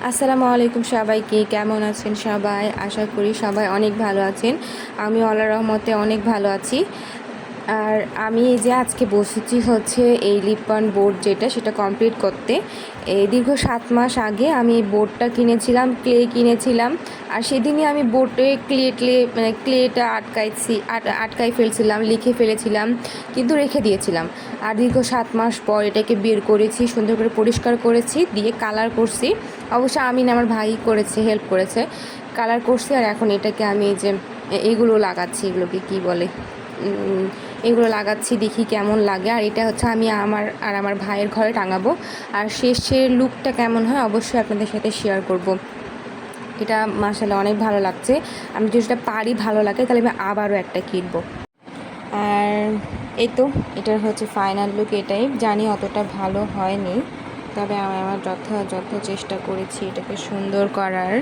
আসসালামু আলাইকুম সবাইকে, কেমন আছেন সবাই? আশা করি সবাই অনেক ভালো আছেন। আমি আল্লাহর রহমতে অনেক ভালো আছি। আর আমি এই যে আজকে বসেছি হচ্ছে এই লিপ বাম বোর্ড যেটা সেটা কমপ্লিট করতে। এই দীর্ঘ 7 মাস আগে আমি এই বোর্ডটা কিনেছিলাম, ক্লে কিনেছিলাম। আর সেদিনই আমি বোর্ডে ক্লেটা আটকাই ফেলছিলাম, লিখে ফেলেছিলাম, কিন্তু রেখে দিয়েছিলাম। আর দীর্ঘ 7 মাস পর এটাকে বের করেছি, সুন্দর করে পরিষ্কার করেছি, দিয়ে কালার করছি। অবশ্য আমি না, আমার ভাই করেছে, হেল্প করেছে, কালার করছি। আর এখন এটাকে আমি এই যে এগুলো লাগাচ্ছি, এগুলোকে কি বলে, এগুলো লাগাচ্ছি, দেখি কেমন লাগে। আর এটা হচ্ছে আমি আমার ভাইয়ের ঘরে টাঙাবো। আর শেষের লুকটা কেমন হয় অবশ্যই আপনাদের সাথে শেয়ার করব। এটা মাশাআল্লাহ অনেক ভালো লাগছে। আমি যদি সেটা পারি, ভালো লাগে, তাহলে আমি আবারও একটা কিনবো। আর এই তো, এটার হচ্ছে ফাইনাল লুক এটাই। জানি অতটা ভালো হয়নি, তবে আমি আমার যথাযথ চেষ্টা করেছি এটাকে সুন্দর করার।